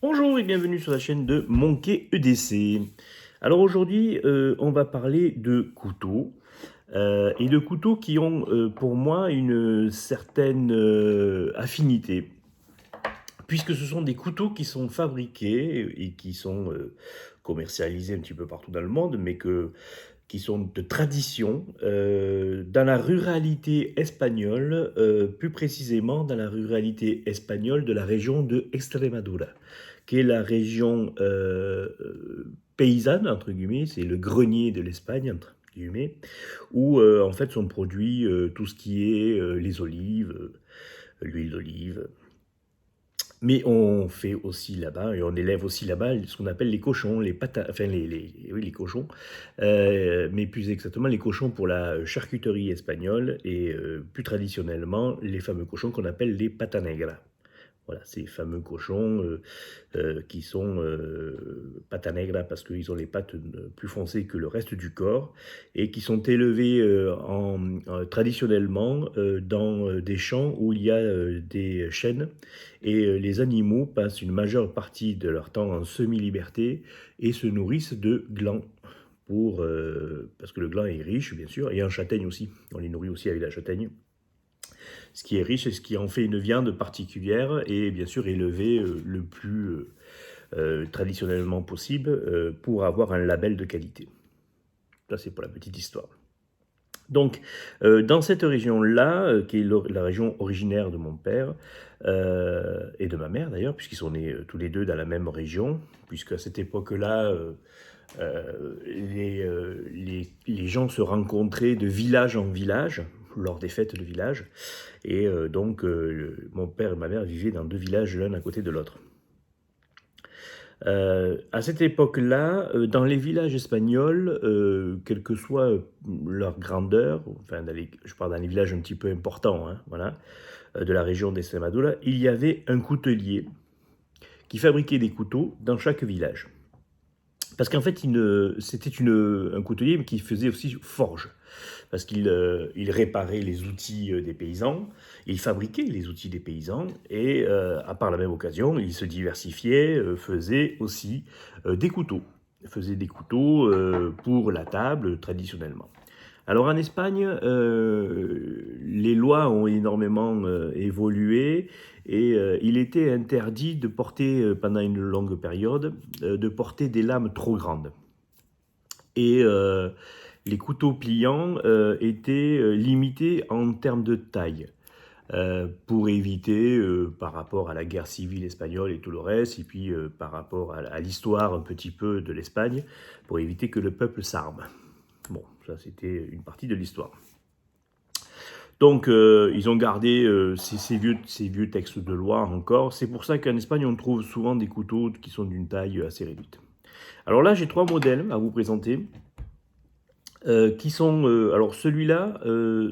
Bonjour et bienvenue sur la chaîne de Monkey EDC. Alors aujourd'hui, on va parler de couteaux et de couteaux qui ont pour moi une certaine affinité, puisque ce sont des couteaux qui sont fabriqués et qui sont commercialisés un petit peu partout dans le monde, mais qui sont de tradition dans la ruralité espagnole, plus précisément dans la ruralité espagnole de la région de Extremadura, qui est la région paysanne, entre guillemets, c'est le grenier de l'Espagne, entre guillemets, où en fait sont produits tout ce qui est les olives, l'huile d'olive, mais on fait aussi là-bas, et on élève aussi là-bas ce qu'on appelle les cochons, les patates, enfin oui, les cochons, mais plus exactement les cochons pour la charcuterie espagnole et plus traditionnellement les fameux cochons qu'on appelle les pata negra. Voilà, ces fameux cochons qui sont pata negra parce qu'ils ont les pattes plus foncées que le reste du corps et qui sont élevés traditionnellement dans des champs où il y a des chênes et les animaux passent une majeure partie de leur temps en semi-liberté et se nourrissent de glands. Parce que le gland est riche, bien sûr, et en châtaigne aussi. On les nourrit aussi avec la châtaigne. Ce qui est riche et ce qui en fait une viande particulière et bien sûr élevée le plus traditionnellement possible pour avoir un label de qualité. Ça, c'est pour la petite histoire. Donc, dans cette région-là, qui est la région originaire de mon père et de ma mère d'ailleurs, puisqu'ils sont nés tous les deux dans la même région, puisque à cette époque-là, les gens se rencontraient de village en village lors des fêtes de village, et donc mon père et ma mère vivaient dans deux villages l'un à côté de l'autre. À cette époque-là, dans les villages espagnols, quelle que soit leur grandeur, enfin je parle dans les villages un petit peu importants, hein, voilà, de la région d'Extremadura, il y avait un coutelier qui fabriquait des couteaux dans chaque village. Parce qu'en fait, c'était un coutelier qui faisait aussi forge. Parce qu'il réparait les outils des paysans, il fabriquait les outils des paysans, et à par la même occasion, il se diversifiait, faisait aussi des couteaux. Il faisait des couteaux pour la table, traditionnellement. Alors en Espagne, les lois ont énormément évolué et il était interdit de porter, pendant une longue période, de porter des lames trop grandes. Et les couteaux pliants étaient limités en termes de taille. Pour éviter, par rapport à la guerre civile espagnole et tout le reste, et puis par rapport à l'histoire un petit peu de l'Espagne, pour éviter que le peuple s'arme. Bon, ça c'était une partie de l'histoire. Donc ils ont gardé ces vieux textes de loi encore. C'est pour ça qu'en Espagne on trouve souvent des couteaux qui sont d'une taille assez réduite. Alors là j'ai trois modèles à vous présenter. Qui sont, alors celui-là,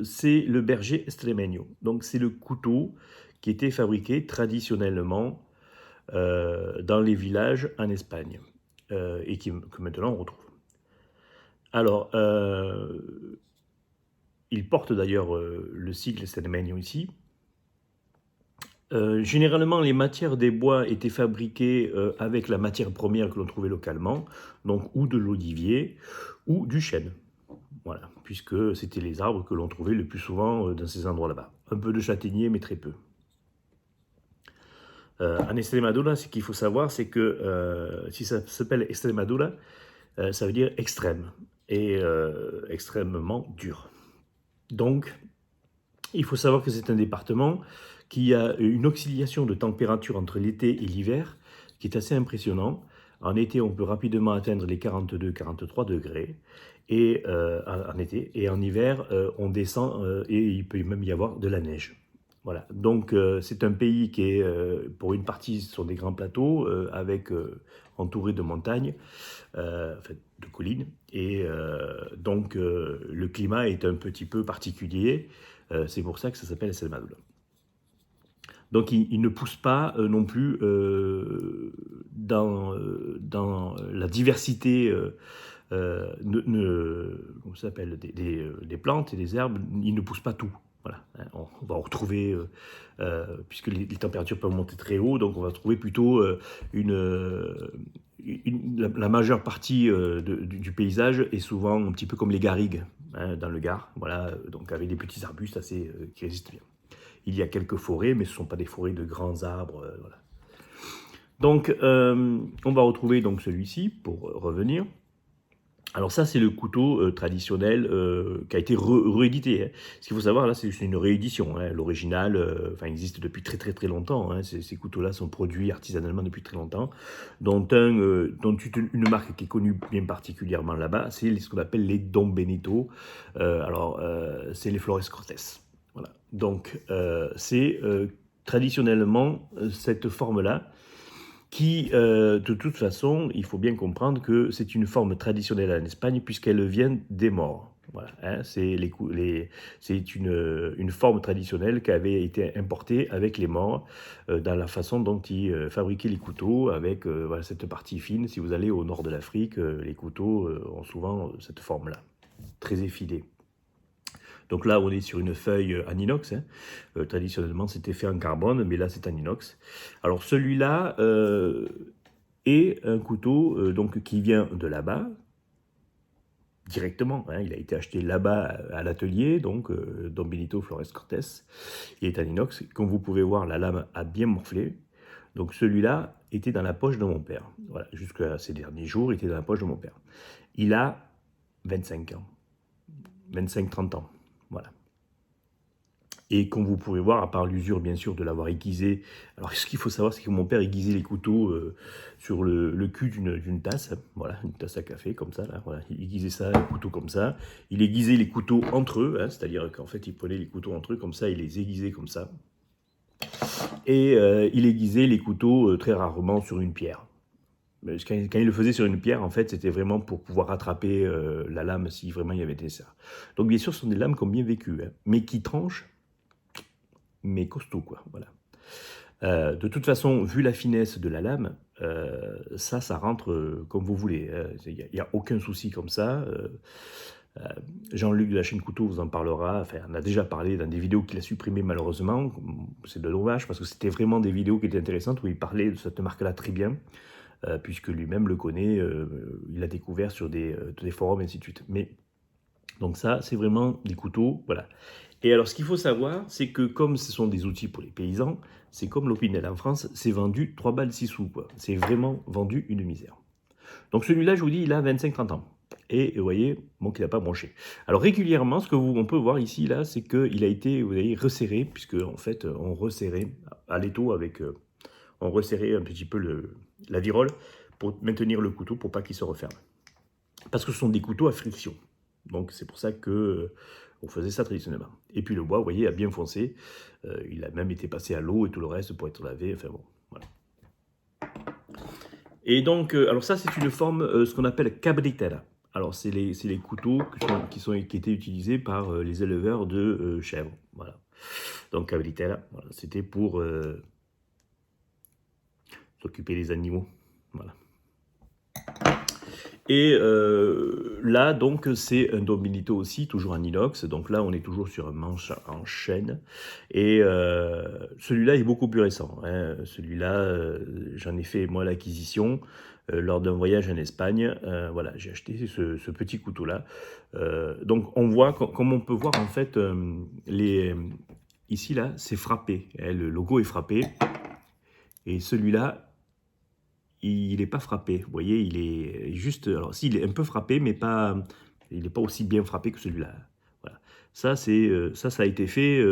c'est le berger extremeño. Donc c'est le couteau qui était fabriqué traditionnellement dans les villages en Espagne et que maintenant on retrouve. Alors, il porte d'ailleurs le sigle extremeño ici. Généralement, les matières des bois étaient fabriquées avec la matière première que l'on trouvait localement, donc ou de l'olivier ou du chêne. Voilà, puisque c'était les arbres que l'on trouvait le plus souvent dans ces endroits là-bas. Un peu de châtaignier, mais très peu. En Extremadura, ce qu'il faut savoir, c'est que si ça s'appelle Extremadura, ça veut dire extrême, et extrêmement dur. Donc, il faut savoir que c'est un département qui a une oscillation de température entre l'été et l'hiver qui est assez impressionnant. En été, on peut rapidement atteindre les 42-43 degrés et, en été. Et en hiver, on descend et il peut même y avoir de la neige. Voilà. Donc, c'est un pays qui est, pour une partie, sur des grands plateaux, entouré de montagnes, enfin, de collines. Et donc, le climat est un petit peu particulier. C'est pour ça que ça s'appelle Extremadura. Donc il ne pousse pas non plus dans la diversité comment ça s'appelle, des plantes et des herbes, il ne pousse pas tout. Voilà, hein, on va retrouver, puisque les températures peuvent monter très haut, donc on va trouver plutôt la majeure partie du paysage est souvent un petit peu comme les garrigues, hein, dans le Gard, voilà, donc avec des petits arbustes assez qui résistent bien. Il y a quelques forêts, mais ce ne sont pas des forêts de grands arbres, voilà. Donc, on va retrouver donc celui-ci pour revenir. Alors ça, c'est le couteau traditionnel qui a été réédité, hein. Ce qu'il faut savoir, là, c'est une réédition, hein. L'original existe depuis très très très longtemps, hein. Ces couteaux-là sont produits artisanalement depuis très longtemps, dont une marque qui est connue bien particulièrement là-bas, c'est ce qu'on appelle les Don Benito. C'est les Flores Cortés. Voilà. Donc, c'est traditionnellement cette forme-là qui, de toute façon, il faut bien comprendre que c'est une forme traditionnelle en Espagne puisqu'elle vient des morts. Voilà, hein, c'est une forme traditionnelle qui avait été importée avec les morts dans la façon dont ils fabriquaient les couteaux avec voilà, cette partie fine. Si vous allez au nord de l'Afrique, les couteaux ont souvent cette forme-là, très effilée. Donc là, on est sur une feuille en inox, hein. Traditionnellement, c'était fait en carbone, mais là, c'est en inox. Alors celui-là est un couteau donc, qui vient de là-bas, directement, hein. Il a été acheté là-bas à l'atelier, donc Don Benito Flores Cortés. Il est en inox. Comme vous pouvez voir, la lame a bien morflé. Donc celui-là était dans la poche de mon père. Voilà, jusqu'à ces derniers jours, il était dans la poche de mon père. Il a 25 ans, 25-30 ans. Voilà. Et comme vous pouvez voir, à part l'usure bien sûr de l'avoir aiguisé, alors ce qu'il faut savoir c'est que mon père aiguisait les couteaux sur le cul d'une tasse, hein, voilà, une tasse à café comme ça, là, voilà. Il aiguisait ça, les couteaux comme ça, il aiguisait les couteaux entre eux, hein, c'est-à-dire qu'en fait il prenait les couteaux entre eux comme ça, il les aiguisait comme ça, et il aiguisait les couteaux très rarement sur une pierre. Quand il le faisait sur une pierre, en fait, c'était vraiment pour pouvoir rattraper la lame si vraiment il y avait été ça. Donc bien sûr, ce sont des lames qui ont bien vécu, hein, mais qui tranchent, mais costaud, quoi, voilà. De toute façon, vu la finesse de la lame, ça rentre comme vous voulez, hein. Il n'y a aucun souci comme ça. Jean-Luc de la chaîne Couteau vous en parlera, enfin, on a déjà parlé dans des vidéos qu'il a supprimées malheureusement, c'est dommage parce que c'était vraiment des vidéos qui étaient intéressantes où il parlait de cette marque-là très bien, puisque lui-même le connaît, il l'a découvert sur des forums et ainsi de suite. Mais donc ça, c'est vraiment des couteaux, voilà. Et alors, ce qu'il faut savoir, c'est que comme ce sont des outils pour les paysans, c'est comme l'Opinel en France, c'est vendu 3 balles 6 sous, quoi. C'est vraiment vendu une misère. Donc celui-là, je vous dis, il a 25-30 ans. Et vous voyez, bon, qu'il n'a pas branché. Alors régulièrement, ce on peut voir ici, là, c'est qu'il a été, vous voyez, resserré, puisque en fait, on resserrait à l'étau avec, on resserrait un petit peu la virole pour maintenir le couteau, pour pas qu'il se referme. Parce que ce sont des couteaux à friction. Donc c'est pour ça que on faisait ça traditionnellement. Et puis le bois, vous voyez, a bien foncé. Il a même été passé à l'eau et tout le reste pour être lavé. Enfin bon, voilà. Et donc, alors ça, c'est une forme, ce qu'on appelle cabritera. Alors c'est les couteaux qui étaient utilisés par les éleveurs de chèvres. Voilà. Donc cabritera, voilà, c'était pour s'occuper des animaux. Voilà. Et là, donc, c'est un Don Benito aussi, toujours en inox. Donc là, on est toujours sur un manche en chêne. Et celui-là est beaucoup plus récent, hein. Celui-là, j'en ai fait, moi, l'acquisition lors d'un voyage en Espagne. Voilà, j'ai acheté ce petit couteau-là. Donc, on voit, comme on peut voir, en fait, ici, là, c'est frappé, hein, le logo est frappé. Et celui-là, il n'est pas frappé, vous voyez, il est juste, alors si, il est un peu frappé, mais pas, il n'est pas aussi bien frappé que celui-là. Voilà. Ça, ça a été fait,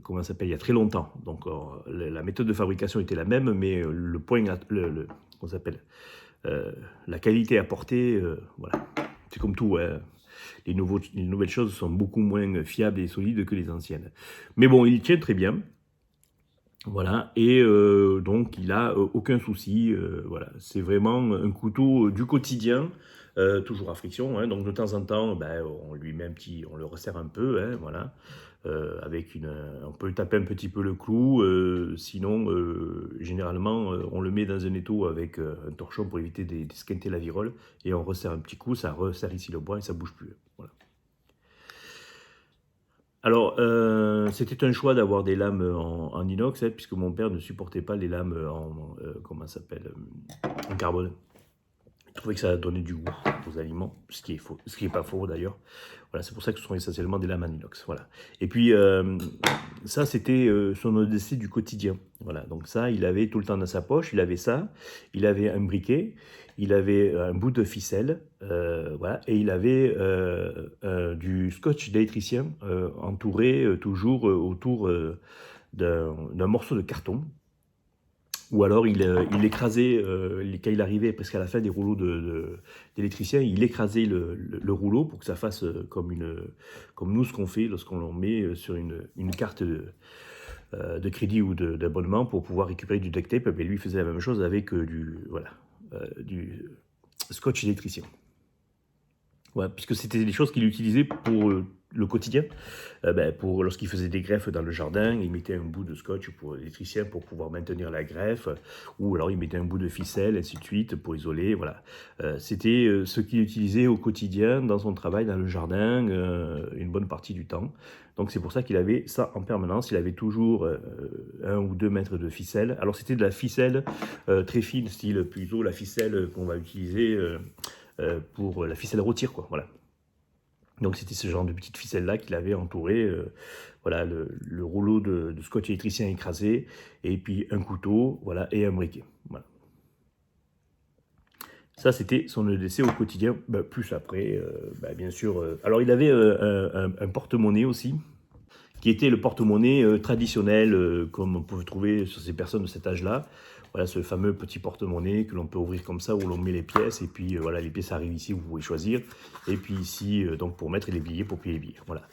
comment ça s'appelle, il y a très longtemps. Donc, la méthode de fabrication était la même, mais le point, comment ça s'appelle, la qualité apportée, voilà. C'est comme tout, hein. Les nouvelles choses sont beaucoup moins fiables et solides que les anciennes. Mais bon, il tient très bien. Voilà, et donc il n'a aucun souci, voilà. C'est vraiment un couteau du quotidien, toujours à friction, hein. Donc de temps en temps, ben, on le resserre un peu, hein, voilà. On peut taper un petit peu le clou, sinon généralement on le met dans un étau avec un torchon pour éviter d'esquinter la virole, et on resserre un petit coup, ça resserre ici le bois et ça bouge plus, voilà. Alors, c'était un choix d'avoir des lames en inox, hein, puisque mon père ne supportait pas les lames comment ça s'appelle? En carbone. Il trouvait que ça donnait du goût aux aliments, ce qui est pas faux d'ailleurs. Voilà, c'est pour ça que ce sont essentiellement des lames en inox, voilà. Et puis, ça, c'était son odyssée du quotidien. Voilà, donc ça, il avait tout le temps dans sa poche, il avait ça, il avait un briquet, il avait un bout de ficelle, voilà, et il avait du scotch d'électricien entouré toujours autour d'un morceau de carton. Ou alors il écrasait, quand il arrivait presque à la fin des rouleaux d'électricien, il écrasait le rouleau pour que ça fasse comme nous ce qu'on fait lorsqu'on le met sur une carte de crédit ou d'abonnement pour pouvoir récupérer du duct tape. Et lui il faisait la même chose avec du scotch électricien. Ouais, puisque c'était des choses qu'il utilisait pour le quotidien. Pour lorsqu'il faisait des greffes dans le jardin, il mettait un bout de scotch pour l'électricien pour pouvoir maintenir la greffe, ou alors il mettait un bout de ficelle, ainsi de suite, pour isoler. Voilà. C'était ce qu'il utilisait au quotidien dans son travail dans le jardin, une bonne partie du temps. Donc c'est pour ça qu'il avait ça en permanence. Il avait toujours 1 ou 2 mètres de ficelle. Alors c'était de la ficelle très fine, style plutôt la ficelle qu'on va utiliser pour la ficelle rôtir, quoi. Voilà. Donc c'était ce genre de petite ficelle là qu'il avait entouré, voilà, le rouleau de scotch électricien écrasé, et puis un couteau, voilà, et un briquet. Voilà. Ça, c'était son EDC au quotidien. Plus après, bien sûr. Alors il avait un porte-monnaie aussi, qui était le porte-monnaie traditionnel, comme on peut trouver sur ces personnes de cet âge-là. Voilà, ce fameux petit porte-monnaie que l'on peut ouvrir comme ça, où l'on met les pièces, et puis voilà, les pièces arrivent ici, vous pouvez choisir. Et puis ici, donc pour mettre les billets, pour payer les billets. Voilà.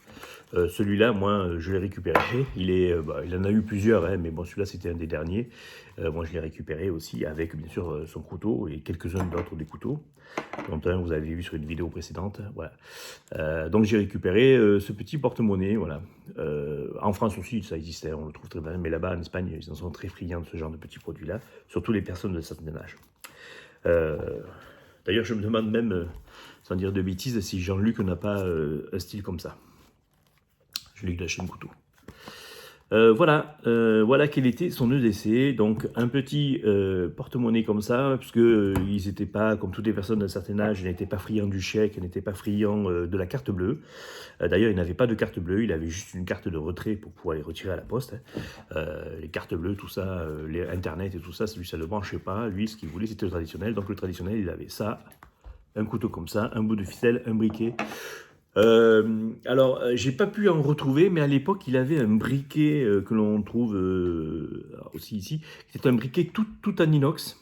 Celui-là, moi, je l'ai récupéré. Il en a eu plusieurs, hein, mais bon, celui-là, c'était un des derniers. Moi, je l'ai récupéré aussi avec, bien sûr, son couteau et quelques-uns d'autres des couteaux, dont un vous avez vu sur une vidéo précédente. Voilà. Donc, j'ai récupéré ce petit porte-monnaie. Voilà. En France aussi, ça existait, on le trouve très bien, mais là-bas, en Espagne, ils en sont très friands de ce genre de petits produits-là, surtout les personnes de certain âge. D'ailleurs, je me demande même, sans dire de bêtises, si Jean-Luc n'a pas un style comme ça. Jean-Luc de la chaîne couteau. Voilà quel était son EDC. Donc un petit porte-monnaie comme ça, puisque ils n'étaient pas, comme toutes les personnes d'un certain âge, ils n'étaient pas friands du chèque, ils n'étaient pas friands de la carte bleue. D'ailleurs, il n'avait pas de carte bleue, il avait juste une carte de retrait pour pouvoir les retirer à la poste. Les cartes bleues, tout ça, les Internet et tout ça, lui, ça ne le branchait pas. Lui, ce qu'il voulait, c'était le traditionnel. Donc le traditionnel, il avait ça, un couteau comme ça, un bout de ficelle, un briquet. J'ai pas pu en retrouver, mais à l'époque, il avait un briquet que l'on trouve aussi ici. C'était un briquet tout en inox,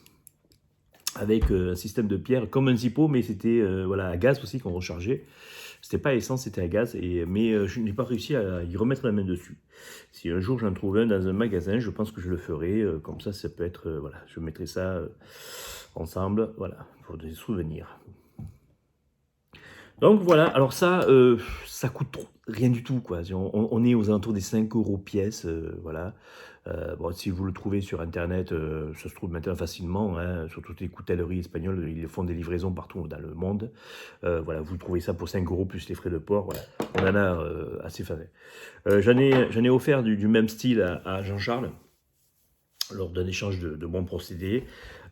avec un système de pierre comme un Zippo, mais c'était voilà, à gaz aussi qu'on rechargeait. C'était pas à essence, c'était à gaz, mais je n'ai pas réussi à y remettre la main dessus. Si un jour j'en trouve un dans un magasin, je pense que je le ferai. Comme ça peut être, voilà, je mettrai ça ensemble, voilà, pour des souvenirs. Donc voilà, alors ça coûte rien du tout, quoi. On est aux alentours des 5 € pièce, voilà. Bon, si vous le trouvez sur internet, ça se trouve maintenant facilement, hein, sur toutes les coutelleries espagnoles, ils font des livraisons partout dans le monde. Voilà, vous trouvez ça pour 5 € plus les frais de port, voilà. On en a assez fait. J'en ai offert du même style à Jean-Charles, lors d'un échange de bons procédés.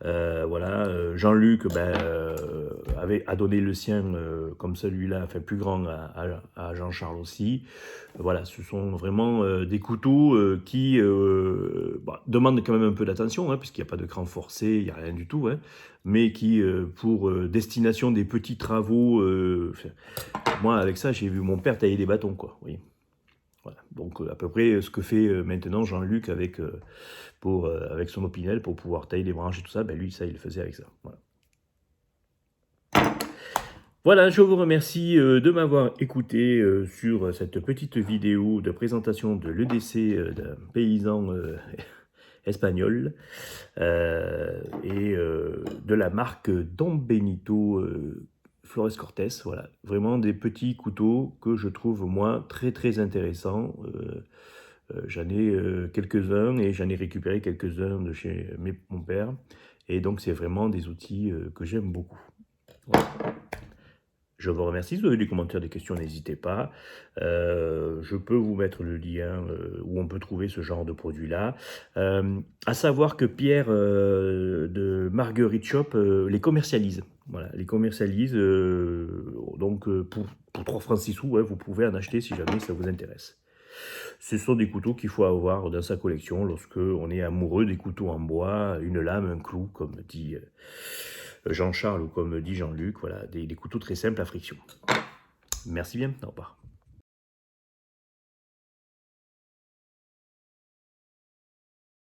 Jean-Luc a donné le sien comme celui-là, enfin plus grand à Jean-Charles aussi. Voilà, ce sont vraiment des couteaux qui demandent quand même un peu d'attention, hein, puisqu'il n'y a pas de cran forcé, il n'y a rien du tout, hein, mais qui, pour destination des petits travaux, moi avec ça j'ai vu mon père tailler des bâtons, quoi, oui. Voilà. Donc à peu près ce que fait maintenant Jean-Luc avec son opinel pour pouvoir tailler les branches et tout ça, lui ça il le faisait avec ça. Voilà. Voilà, je vous remercie de m'avoir écouté sur cette petite vidéo de présentation de l'EDC d'un paysan espagnol et de la marque Don Benito Flores Cortés. Voilà, vraiment des petits couteaux que je trouve moi très très intéressants. J'en ai quelques-uns et j'en ai récupéré quelques-uns de chez mon père. Et donc c'est vraiment des outils que j'aime beaucoup. Voilà. Je vous remercie. Si vous avez des commentaires, des questions, n'hésitez pas. Je peux vous mettre le lien, où on peut trouver ce genre de produit-là. À savoir que Pierre, de Marguerite Shop, les commercialise. Voilà, les commercialise, donc pour 3 francs 6 sous, ouais, vous pouvez en acheter si jamais ça vous intéresse. Ce sont des couteaux qu'il faut avoir dans sa collection lorsque on est amoureux des couteaux en bois, une lame, un clou, comme dit Jean-Charles ou comme dit Jean-Luc, voilà, des couteaux très simples à friction. Merci bien, au revoir.